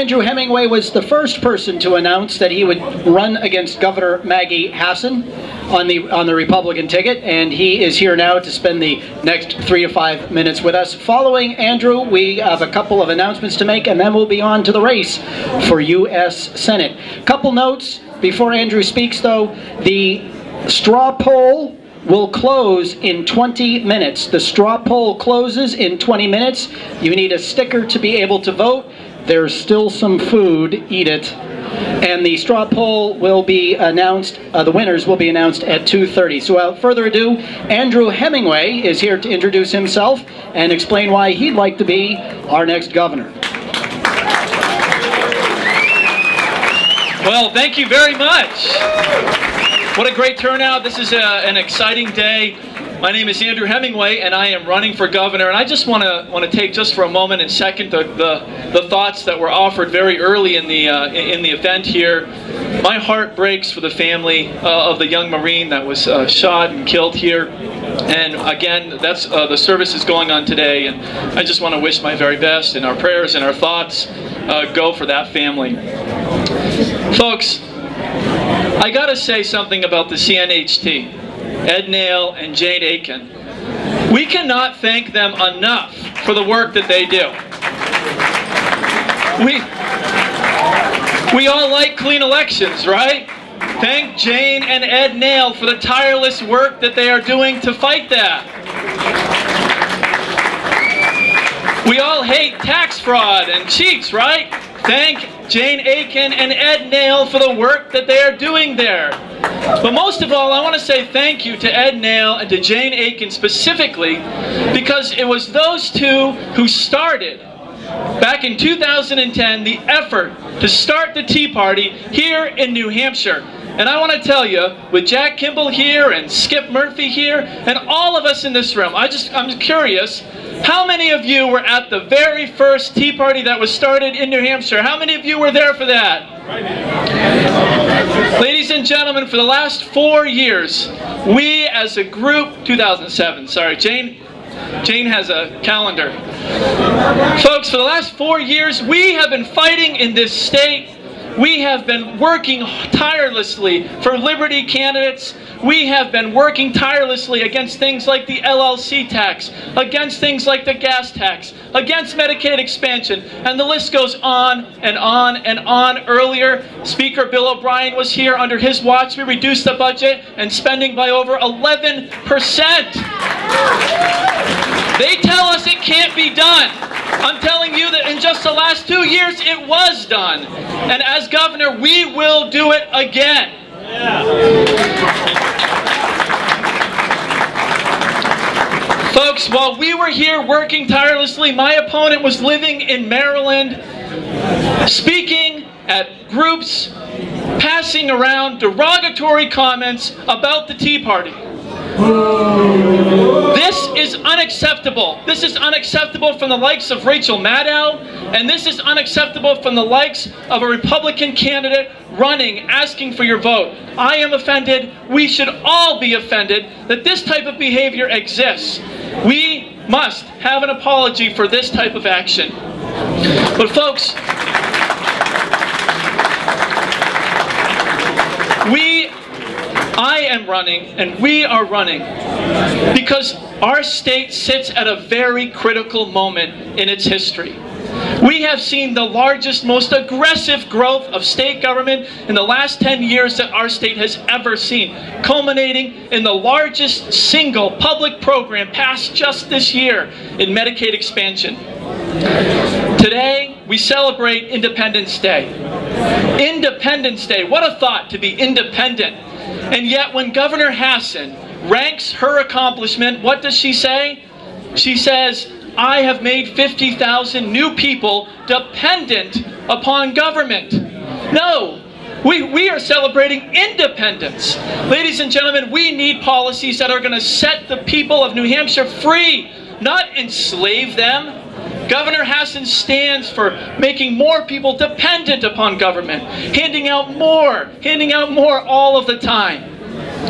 Andrew Hemingway was the first person to announce that he would run against Governor Maggie Hassan on the Republican ticket, and he is here now to spend the next 3 to 5 minutes with us. Following Andrew, we have a couple of announcements to make, and then we'll be on to the race for U.S. Senate. Couple notes before Andrew speaks, though. The straw poll will close in 20 minutes. The straw poll closes in 20 minutes. You need a sticker to be able to vote. There's still some food. Eat it. And the straw poll will be announced, the winners will be announced at 2:30. So without further ado, Andrew Hemingway is here to introduce himself and explain why he'd like to be our next governor. Well, thank you very much. What a great turnout. This is an exciting day. My name is Andrew Hemingway, and I am running for governor. And I just want to take just for a moment and second the thoughts that were offered very early in the event here. My heart breaks for the family of the young Marine that was shot and killed here. And again, that's the service is going on today, and I just want to wish my very best, and our prayers and our thoughts go for that family. Folks, I gotta say something about the CNHT, Ed Nail and Jane Aiken. We cannot thank them enough for the work that they do. We all like clean elections, right? Thank Jane and Ed Nail for the tireless work that they are doing to fight that. We all hate tax fraud and cheats, right? Thank Jane Aiken and Ed Nail for the work that they are doing there. But most of all, I want to say thank you to Ed Nail and to Jane Aiken specifically, because it was those two who started, back in 2010, the effort to start the Tea Party here in New Hampshire. And I want to tell you, with Jack Kimball here and Skip Murphy here, and all of us in this room, I'm curious, how many of you were at the very first Tea Party that was started in New Hampshire? How many of you were there for that? Ladies and gentlemen, for the last 4 years, we as a group, 2007, sorry, Jane has a calendar. Folks, for the last 4 years, we have been fighting in this state. We have been working tirelessly for liberty candidates. We have been working tirelessly against things like the LLC tax, against things like the gas tax, against Medicaid expansion, and the list goes on and on and on. Earlier, Speaker Bill O'Brien was here. Under his watch, we reduced the budget and spending by over 11%. They tell us it can't be done. I'm telling you that in just the last 2 years, it was done. And as governor, we will do it again. Folks, while we were here working tirelessly, my opponent was living in Maryland, speaking at groups, passing around derogatory comments about the Tea Party. This is unacceptable. This is unacceptable from the likes of Rachel Maddow, and this is unacceptable from the likes of a Republican candidate running, asking for your vote. I am offended. We should all be offended that this type of behavior exists. We must have an apology for this type of action. But folks, I am running, and we are running, because our state sits at a very critical moment in its history. We have seen the largest, most aggressive growth of state government in the last 10 years that our state has ever seen, culminating in the largest single public program passed just this year in Medicaid expansion. Today, we celebrate Independence Day. Independence Day, what a thought to be independent. And yet when Governor Hassan ranks her accomplishment, what does she say? She says, I have made 50,000 new people dependent upon government. No, we are celebrating independence. Ladies and gentlemen, we need policies that are going to set the people of New Hampshire free, not enslave them. Governor Hassan stands for making more people dependent upon government, handing out more all of the time.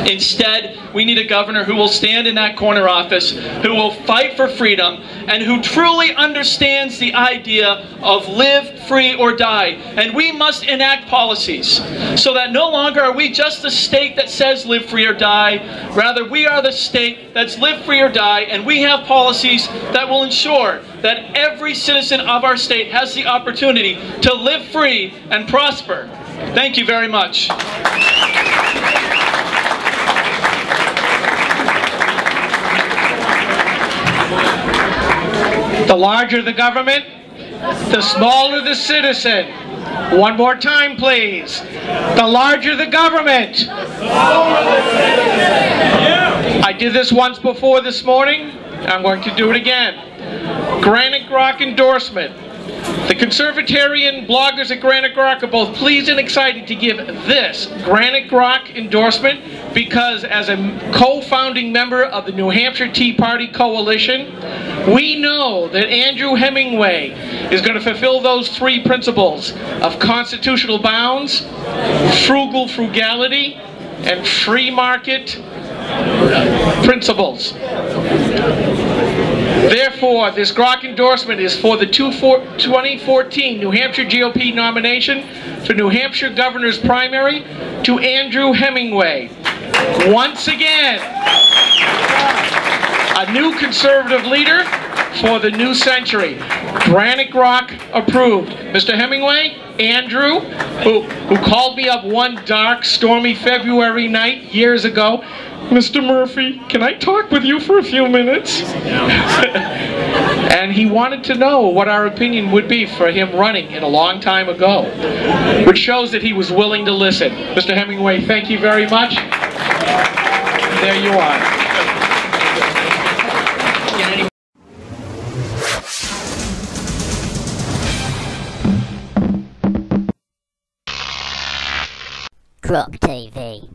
Instead, we need a governor who will stand in that corner office, who will fight for freedom, and who truly understands the idea of live free or die. And we must enact policies so that no longer are we just the state that says live free or die. Rather, we are the state that's live free or die, and we have policies that will ensure that every citizen of our state has the opportunity to live free and prosper. Thank you very much. The larger the government, the smaller the citizen. One more time, please. The larger the government. I did this once before this morning. I'm going to do it again. Granite Grok endorsement. The Conservatarian bloggers at Granite Grok are both pleased and excited to give this Granite Grok endorsement because as a co-founding member of the New Hampshire Tea Party Coalition, we know that Andrew Hemingway is going to fulfill those three principles of constitutional bounds, frugal frugality, and free market principles. Therefore, this Grok endorsement is for the 2014 New Hampshire GOP nomination for New Hampshire Governor's primary to Andrew Hemingway. Once again, a new conservative leader for the new century. Granite Grok approved. Mr. Hemingway, Andrew, who called me up one dark, stormy February night years ago, Mr. Murphy, can I talk with you for a few minutes? And he wanted to know what our opinion would be for him running in a long time ago, which shows that he was willing to listen. Mr. Hemingway, thank you very much. There you are. Grok TV.